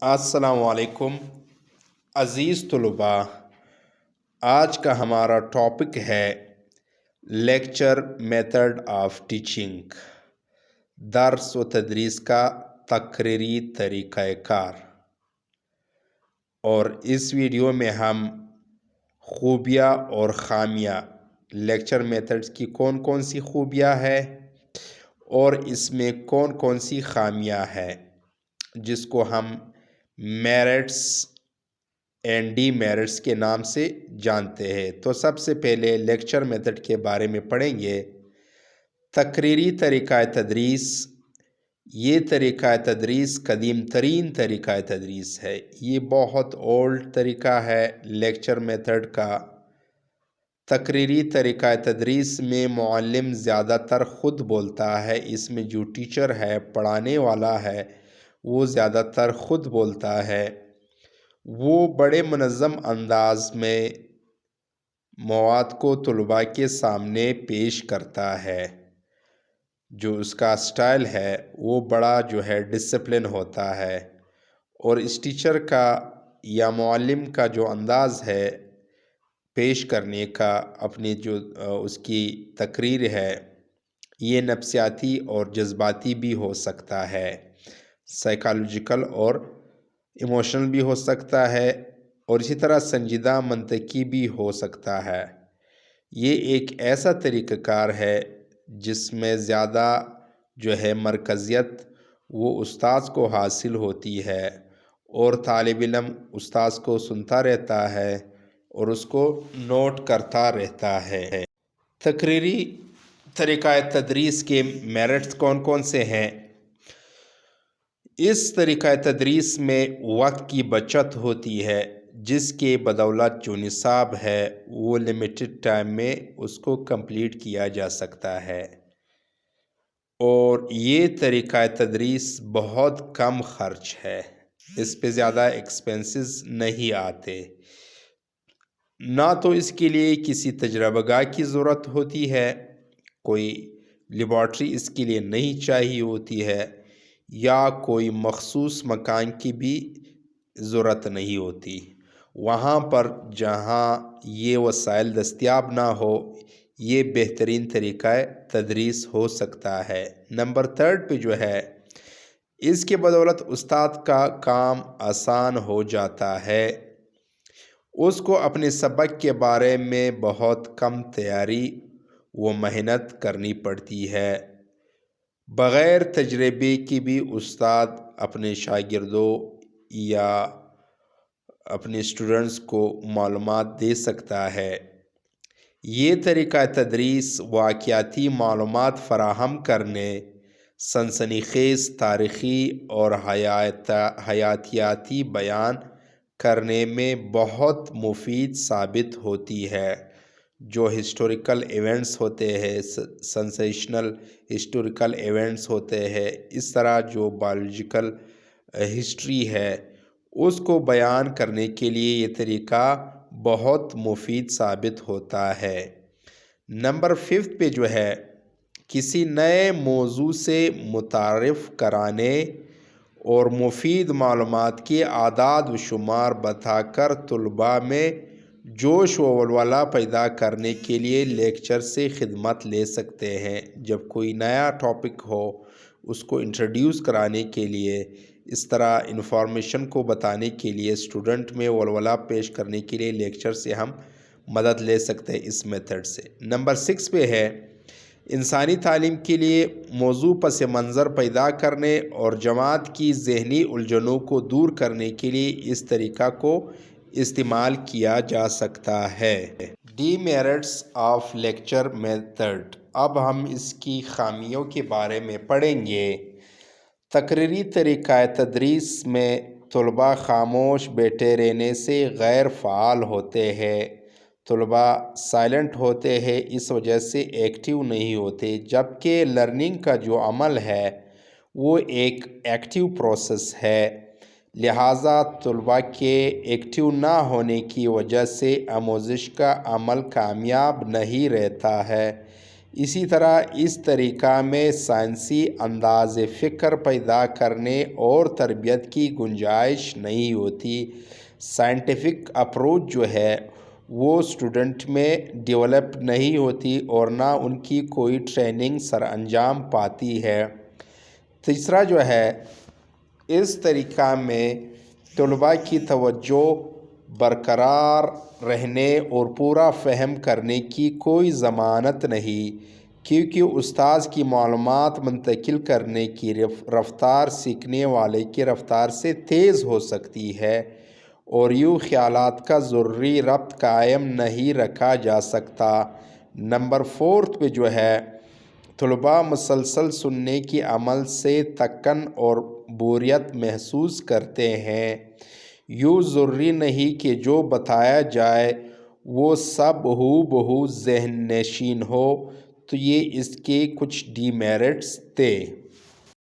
السلام علیکم عزیز طلباء، آج کا ہمارا ٹاپک ہے لیکچر میتھڈ آف ٹیچنگ، درس و تدریس کا تقریری طریقہ کار۔ اور اس ویڈیو میں ہم خوبیاں اور خامیاں، لیکچر میتھڈز کی کون کون سی خوبیاں ہیں اور اس میں کون کون سی خامیاں ہیں، جس کو ہم میرٹس اینڈ ڈی میرٹس کے نام سے جانتے ہیں۔ تو سب سے پہلے لیکچر میتھڈ کے بارے میں پڑھیں گے۔ تقریری طریقہ تدریس، یہ طریقہ تدریس قدیم ترین طریقہ تدریس ہے۔ یہ بہت اولڈ طریقہ ہے لیکچر میتھڈ کا۔ تقریری طریقہ تدریس میں معلم زیادہ تر خود بولتا ہے۔ اس میں جو ٹیچر ہے، پڑھانے والا ہے، وہ زیادہ تر خود بولتا ہے۔ وہ بڑے منظم انداز میں مواد کو طلباء کے سامنے پیش کرتا ہے۔ جو اس کا سٹائل ہے وہ بڑا ڈسپلن ہوتا ہے، اور اس ٹیچر کا یا معلم کا جو انداز ہے پیش کرنے کا، اپنی اس کی تقریر ہے، یہ نفسیاتی اور جذباتی بھی ہو سکتا ہے، سائیکالوجیکل اور ایموشنل بھی ہو سکتا ہے، اور اسی طرح سنجیدہ منطقی بھی ہو سکتا ہے۔ یہ ایک ایسا طریقہ کار ہے جس میں زیادہ مرکزیت وہ استاذ کو حاصل ہوتی ہے، اور طالب علم استاذ کو سنتا رہتا ہے اور اس کو نوٹ کرتا رہتا ہے۔ تقریری طریقہ تدریس کے میرٹس کون کون سے ہیں؟ اس طریقہ تدریس میں وقت کی بچت ہوتی ہے، جس کے بدولت جو نصاب ہے وہ لمیٹڈ ٹائم میں اس کو کمپلیٹ کیا جا سکتا ہے، اور یہ طریقہ تدریس بہت کم خرچ ہے، اس پہ زیادہ ایکسپینسز نہیں آتے۔ نہ تو اس کے لیے کسی تجربہ گاہ کی ضرورت ہوتی ہے، کوئی لیبارٹری اس کے لیے نہیں چاہیے ہوتی ہے، یا کوئی مخصوص مکان کی بھی ضرورت نہیں ہوتی۔ وہاں پر جہاں یہ وسائل دستیاب نہ ہو، یہ بہترین طریقہ تدریس ہو سکتا ہے۔ نمبر 3 پہ اس کے بدولت استاد کا کام آسان ہو جاتا ہے۔ اس کو اپنے سبق کے بارے میں بہت کم تیاری و محنت کرنی پڑتی ہے۔ بغیر تجربے کی بھی استاد اپنے شاگردوں یا اپنے اسٹوڈنٹس کو معلومات دے سکتا ہے۔ یہ طریقہ تدریس واقعاتی معلومات فراہم کرنے، سنسنی خیز تاریخی اور حیاتیاتی بیان کرنے میں بہت مفید ثابت ہوتی ہے۔ جو ہسٹوریکل ایونٹس ہوتے ہیں، سنسیشنل ہسٹوریکل ایونٹس ہوتے ہیں، اس طرح جو بایولوجیکل ہسٹری ہے، اس کو بیان کرنے کے لیے یہ طریقہ بہت مفید ثابت ہوتا ہے۔ نمبر 5 پہ کسی نئے موضوع سے متعارف کرانے اور مفید معلومات کے اعداد و شمار بتا کر طلباء میں جوش و ولولہ پیدا کرنے کے لیے لیکچر سے خدمت لے سکتے ہیں۔ جب کوئی نیا ٹاپک ہو، اس کو انٹروڈیوس کرانے کے لیے، اس طرح انفارمیشن کو بتانے کے لیے، اسٹوڈنٹ میں ولولہ پیش کرنے کے لیے لیکچر سے ہم مدد لے سکتے ہیں اس میتھڈ سے۔ نمبر 6 پہ انسانی تعلیم کے لیے موضوع پس منظر پیدا کرنے اور جماعت کی ذہنی الجھنوں کو دور کرنے کے لیے اس طریقہ کو استعمال کیا جا سکتا ہے۔ D merits of lecture method. اب ہم اس کی خامیوں کے بارے میں پڑھیں گے۔ تقریری طریقہ تدریس میں طلباء خاموش بیٹھے رہنے سے غیر فعال ہوتے ہیں۔ طلباء سائلنٹ ہوتے ہیں، اس وجہ سے ایکٹیو نہیں ہوتے، جبکہ لرننگ کا جو عمل ہے وہ ایک ایکٹیو پروسیس ہے۔ لہٰذا طلباء کے ایکٹیو نہ ہونے کی وجہ سے آموزش کا عمل کامیاب نہیں رہتا ہے۔ اسی طرح اس طریقہ میں سائنسی انداز فکر پیدا کرنے اور تربیت کی گنجائش نہیں ہوتی۔ سائنٹیفک اپروچ جو ہے وہ اسٹوڈنٹ میں ڈیولپ نہیں ہوتی اور نہ ان کی کوئی ٹریننگ سر انجام پاتی ہے۔ تیسرا جو ہے، اس طریقہ میں طلباء کی توجہ برقرار رہنے اور پورا فہم کرنے کی کوئی ضمانت نہیں، کیونکہ استاذ کی معلومات منتقل کرنے کی رفتار سیکھنے والے کی رفتار سے تیز ہو سکتی ہے اور یوں خیالات کا ضروری ربط قائم نہیں رکھا جا سکتا۔ نمبر 4 پہ جو ہے، طلباء مسلسل سننے کی عمل سے تھکن اور بوریت محسوس کرتے ہیں۔ یوں ضروری نہیں کہ جو بتایا جائے وہ سب ہو بہو ذہن نشین ہو، تو یہ اس کے کچھ ڈی میرٹس تھے۔